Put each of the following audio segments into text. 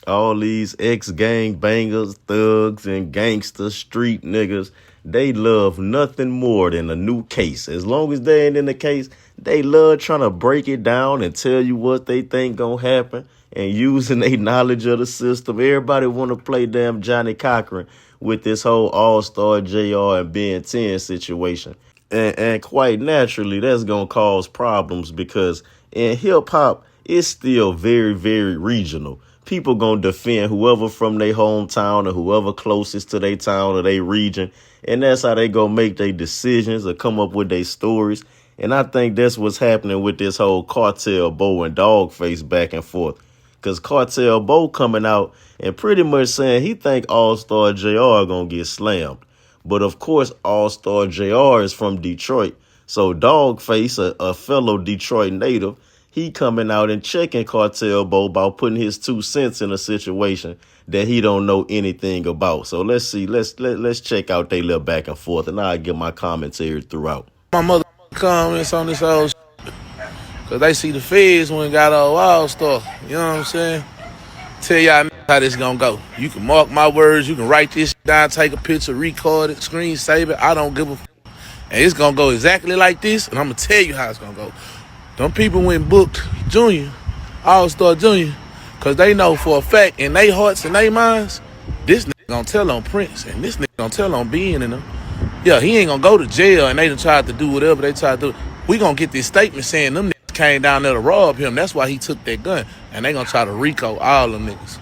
All these ex-gang bangers, thugs, and gangster street niggas, they love nothing more than a new case. As long as they ain't in the case, they love trying to break it down and tell you what they think gonna happen and using their knowledge of the system. Everybody want to play damn Johnny Cochran with this whole Allstar JR and BEN10 situation. And quite naturally, that's going to cause problems because in hip hop, it's still very, very regional. People going to defend whoever from their hometown or whoever closest to their town or their region. And that's how they going to make their decisions or come up with their stories. And I think that's what's happening with this whole Cartel, Bo, and Dawgface back and forth. Because Cartel, Bo coming out and pretty much saying he think All-Star JR going to get slammed. But of course, All-Star JR is from Detroit. So Dawgface, a fellow Detroit native, he coming out and checking Cartel Bo about putting his 2 cents in a situation that he don't know anything about. So let's see, let's check out they little back and forth, and I'll give my commentary throughout. My mother comments on this whole shit, cause they see the feds when got all All-Star. You know what I'm saying? Tell y'all how this gonna go. You can mark my words, you can write this down, take a picture, record it, screen save it. I don't give a f. And it's gonna go exactly like this, and I'm gonna tell you how it's gonna go. Them people went booked Junior, All-Star Junior, cause they know for a fact in their hearts and their minds, this nigga gonna tell on Prince, and this nigga gonna tell on Ben and them. Yeah, he ain't gonna go to jail, and they done tried to do whatever they tried to do. We gonna get this statement saying them niggas came down there to rob him. That's why he took that gun. And they gonna try to RICO all them niggas.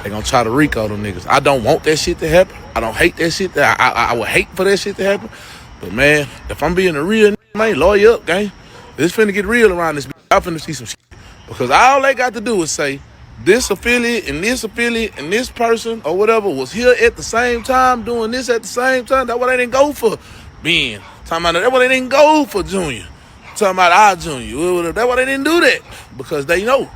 They gonna try to RICO them niggas. I don't want that shit to happen. I don't hate that shit. I would hate for that shit to happen. But man, if I'm being a real nigga, man, lawyer up, gang. It's finna get real around this bitch. I'm finna see some shit. Because all they got to do is say, this affiliate and this person or whatever was here at the same time doing this at the same time. That's why they didn't go for Ben. Talking about that's why they didn't go for Junior. Talking about our Junior. That's why they didn't do that. Because they know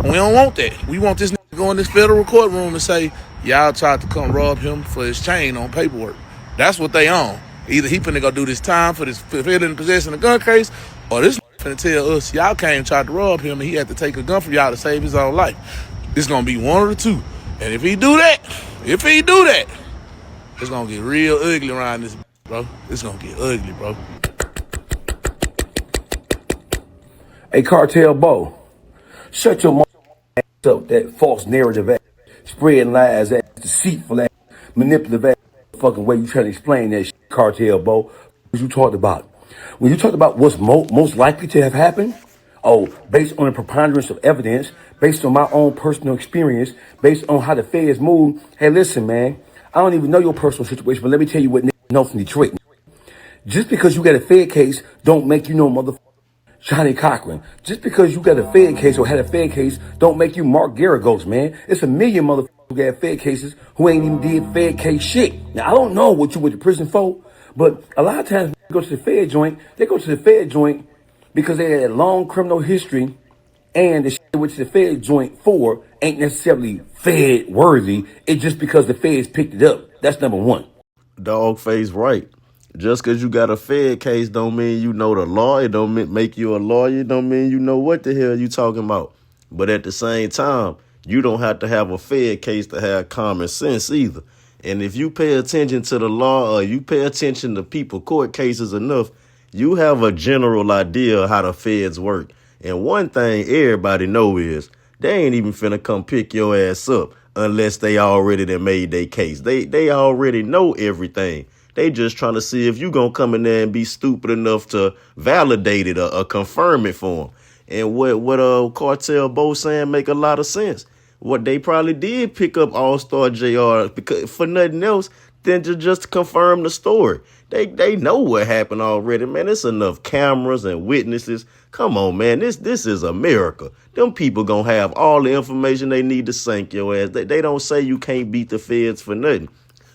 we don't want that. We want this nigga to go in this federal courtroom and say, y'all tried to come rob him for his chain on paperwork. That's what they on. Either he finna go do this time for this felon in possession of gun case, or this finna tell us y'all came and tried to rob him and he had to take a gun from y'all to save his own life. It's gonna be one of the two. And if he do that, it's gonna get real ugly around this, bro. It's gonna get ugly, bro. Hey, Cartel Bo, shut your ass up, that false narrative ass, spreading lies ass, deceitful ass, manipulative ass, fucking way you trying to explain that shit, Cartel Bo. What you talked about? When you talked about what's most likely to have happened, based on the preponderance of evidence, based on my own personal experience, based on how the feds move. Hey, listen, man, I don't even know your personal situation, but let me tell you what niggas know from Detroit. Just because you got a Fed case, don't make you no motherfucker Johnny Cochran. Just because you got a Fed case or had a Fed case, don't make you Mark Garagos, man. It's a million motherfuckers who got Fed cases who ain't even did Fed case shit. Now, I don't know what you went to prison for, but a lot of times when they go to the Fed joint, they go to the Fed joint because they had a long criminal history, and the shit which the Fed joint for ain't necessarily Fed worthy. It's just because the Feds picked it up. That's number one. Dawgface right. Just because you got a Fed case don't mean you know the law. It don't make you a lawyer. It don't mean you know what the hell you talking about. But at the same time, you don't have to have a Fed case to have common sense either. And if you pay attention to the law or you pay attention to people court cases enough, you have a general idea of how the feds work. And one thing everybody know is they ain't even finna come pick your ass up unless they already done made their case. They already know everything. They just trying to see if you gonna come in there and be stupid enough to validate it or confirm it for them. And what Cartel Bo saying make a lot of sense. What they probably did pick up All-Star JR because for nothing else than to just confirm the story. They know what happened already, man. It's enough cameras and witnesses. Come on, man. This is America. Them people gonna have all the information they need to sink your ass. They don't say you can't beat the feds for nothing.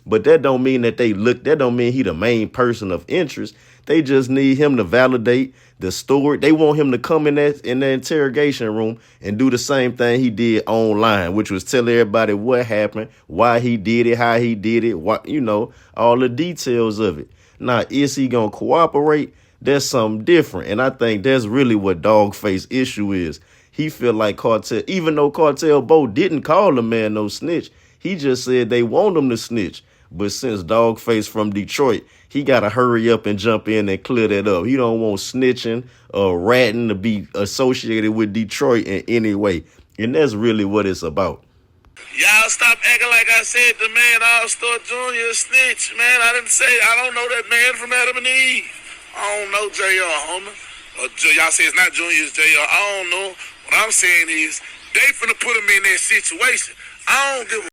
But that don't mean that that don't mean he the main person of interest. They just need him to validate the story. They want him to come in the interrogation room and do the same thing he did online, which was tell everybody what happened, why he did it, how he did it, all the details of it. Now, is he going to cooperate? That's something different. And I think that's really what Dawgface issue is. he feel like Cartel, even though Cartel Bo didn't call the man no snitch, he just said they want him to snitch. But since Dawgface from Detroit, he got to hurry up and jump in and clear that up. He don't want snitching or ratting to be associated with Detroit in any way. And that's really what it's about. Y'all stop acting like I said the man Allstar Jr. snitch, man. I didn't say, I don't know that man from Adam and Eve. I don't know JR, homie. Y'all say it's not Junior, it's JR. I don't know. What I'm saying is, they finna put him in that situation. I don't give a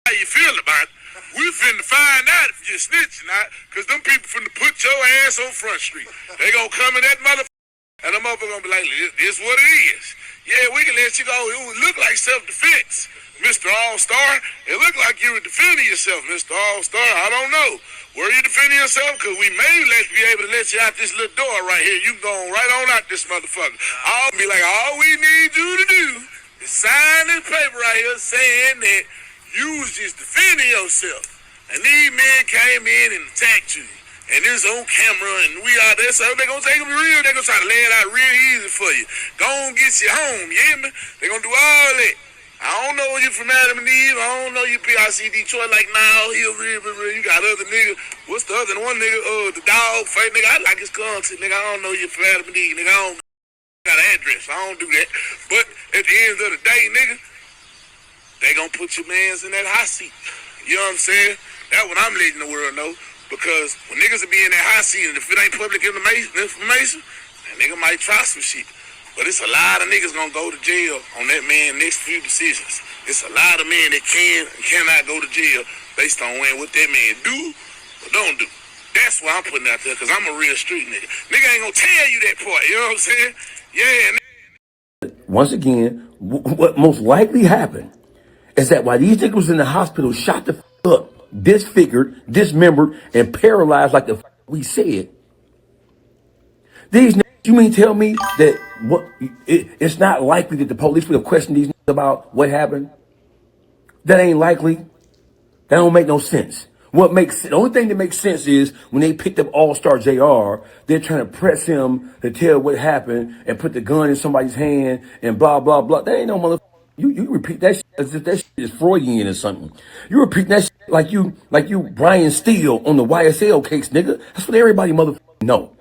how you feel about it. We finna find out if you're snitching, not, cause them people finna put your ass on Front Street. They gonna come in that motherfucker, and the motherfucker gonna be like, this what it is. Yeah, we can let you go. It would look like self-defense, Mr. Allstar. It looked like you were defending yourself, Mr. Allstar. I don't know. Were you defending yourself? Because we may be able to let you out this little door right here. You going right on out this motherfucker. I'll be like, all we need you to do is sign this paper right here saying that you was just defending yourself. And these men came in and attacked you. And this on camera, and we out there, so they're going to take them real. They're going to try to lay it out real easy for you. Go on, get you home, you hear me? They're going to do all that. I don't know you from Adam and Eve. I don't know you PIC Detroit like now. He real. You got other nigga. What's the other one nigga? The Dawgface nigga. I like his content, nigga. I don't know you from Adam and Eve, nigga. I don't got an address. I don't do that. But at the end of the day, nigga, they gonna put your mans in that hot seat. You know what I'm saying? That's what I'm letting the world know. Because when niggas will be in that hot seat, and if it ain't public information, that nigga might try some shit. But it's a lot of niggas gonna go to jail on that man next few decisions. It's a lot of men that can and cannot go to jail based on what that man do or don't do. That's what I'm putting out there, because I'm a real street nigga. Nigga ain't gonna tell you that part, you know what I'm saying? Yeah. Once again, what most likely happened is that while these niggas was in the hospital, shot the up, disfigured, dismembered, and paralyzed like the we said, these niggas, you mean tell me that it's not likely that the police would have questioned these niggas about what happened? That ain't likely. That don't make no sense. The only thing that makes sense is when they picked up Allstar JR, they're trying to press him to tell what happened and put the gun in somebody's hand and blah, blah, blah. That ain't no motherfucker. You repeat that shit as if that shit is Freudian or something. You repeat that shit like you Brian Steele on the YSL case, nigga. That's what everybody motherfucker know.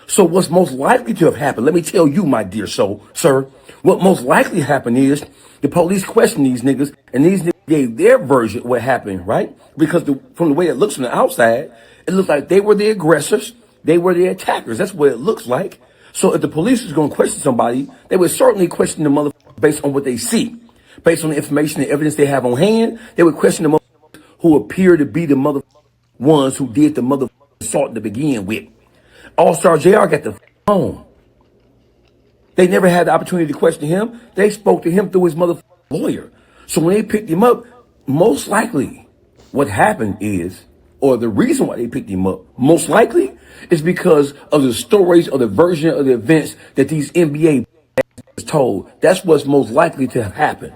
So what's most likely to have happened, let me tell you, my dear sir, what most likely happened is the police questioned these niggas, and these niggas gave their version of what happened, right? Because from the way it looks from the outside, it looks like they were the aggressors, they were the attackers. That's what it looks like. So if the police is going to question somebody, they would certainly question the motherfucker based on what they see. Based on the information and evidence they have on hand, they would question the motherfuckers who appear to be the motherfuckers ones who did the motherfucking assault to begin with. Allstar JR got the home. They never had the opportunity to question him. They spoke to him through his motherfucking lawyer. So when they picked him up, most likely what happened is, or the reason why they picked him up, most likely is because of the stories or the version of the events that these NBA was told. That's what's most likely to have happened.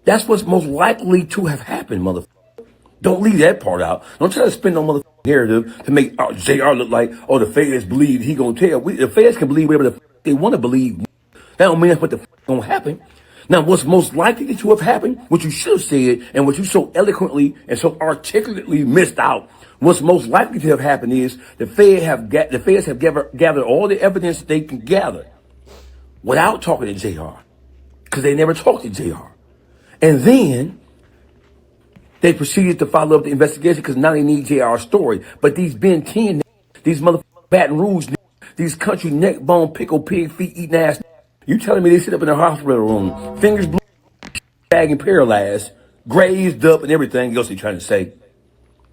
That's what's most likely to have happened, motherfucker. Don't leave that part out. Don't try to spin no motherfucking narrative to make JR look like, oh, the feds believe he gonna tell. The feds can believe whatever the they want to believe. That don't mean that's what the gonna happen. Now, what's most likely to have happened, what you should have said, and what you so eloquently and so articulately missed out, what's most likely to have happened is the feds have gathered all the evidence they can gather without talking to JR, because they never talked to JR. And then they proceeded to follow up the investigation because now they need JR's story. But these BEN10, these motherfucking Baton Rouge, these country neck bone, pickle pig feet eating ass, you telling me they sit up in the hospital room, fingers blue, bagging paralyzed, grazed up and everything else they trying to say?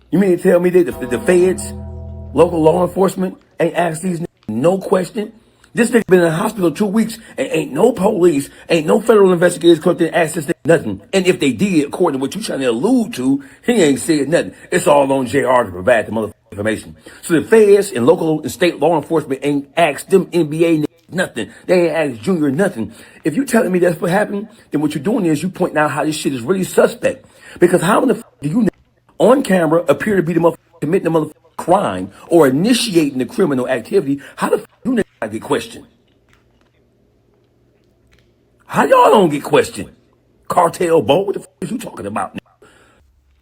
You mean to tell me that the feds, local law enforcement ain't asked these niggas no question? This nigga been in the hospital 2 weeks and ain't no police, ain't no federal investigators come to ask this nigga nothing. And if they did, according to what you trying to allude to, he ain't said nothing. It's all on JR to provide the motherfucking information. So the feds and local and state law enforcement ain't asked them NBA niggas nothing. They ain't asked Junior nothing. If you telling me that's what happened, then what you're doing is you pointing out how this shit is really suspect. Because how in the fuck do you on camera appear to be the motherfucker committing the motherfucking crime or initiating the criminal activity? How the fuck do you not get questioned? How y'all don't get questioned? Cartel, Bo, what the fuck is you talking about?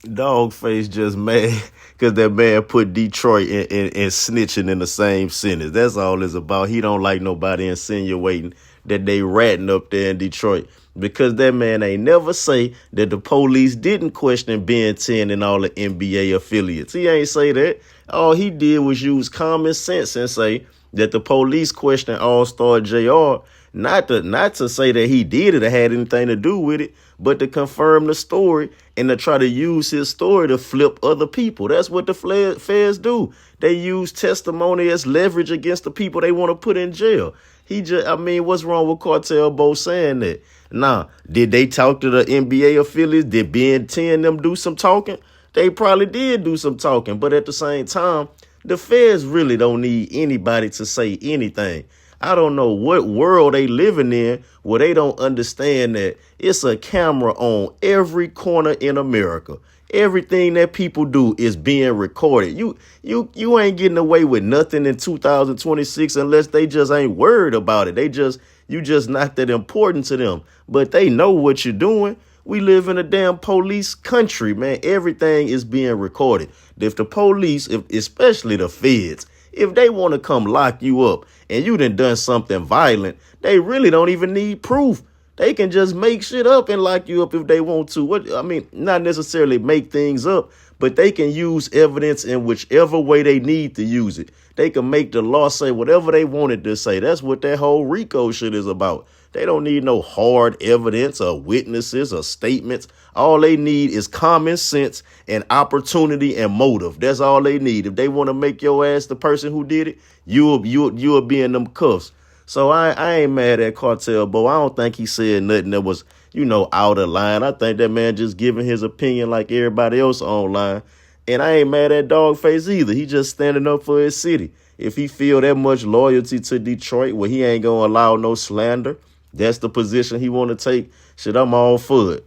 Dawgface just mad because that man put Detroit and snitching in the same sentence. That's all it's about. He don't like nobody insinuating that they ratting up there in Detroit because that man ain't never say that the police didn't question BEN10 and all the NBA affiliates. He ain't say that. All he did was use common sense and say that the police questioned Allstar JR, not to say that he did it or had anything to do with it, but to confirm the story and to try to use his story to flip other people. That's what the feds do. They use testimony as leverage against the people they want to put in jail. What's wrong with Cartel Bo saying that? Nah, did they talk to the NBA affiliates? Did BEN10 them do some talking? They probably did do some talking, but at the same time, the feds really don't need anybody to say anything. I don't know what world they living in where they don't understand that it's a camera on every corner in America. Everything that people do is being recorded. You ain't getting away with nothing in 2026 unless they just ain't worried about it. You just not that important to them. But they know what you're doing. We live in a damn police country, man. Everything is being recorded. If the police, especially the feds, if they want to come lock you up and you done something violent, they really don't even need proof. They can just make shit up and lock you up if they want to. Not necessarily make things up, but they can use evidence in whichever way they need to use it. They can make the law say whatever they wanted to say. That's what that whole RICO shit is about. They don't need no hard evidence or witnesses or statements. All they need is common sense and opportunity and motive. That's all they need. If they want to make your ass the person who did it, you'll be in them cuffs. So I ain't mad at Cartel, but I don't think he said nothing that was, out of line. I think that man just giving his opinion like everybody else online. And I ain't mad at Dawgface either. He just standing up for his city. If he feel that much loyalty to Detroit where he ain't gonna allow no slander, that's the position he want to take. Shit, I'm all for it.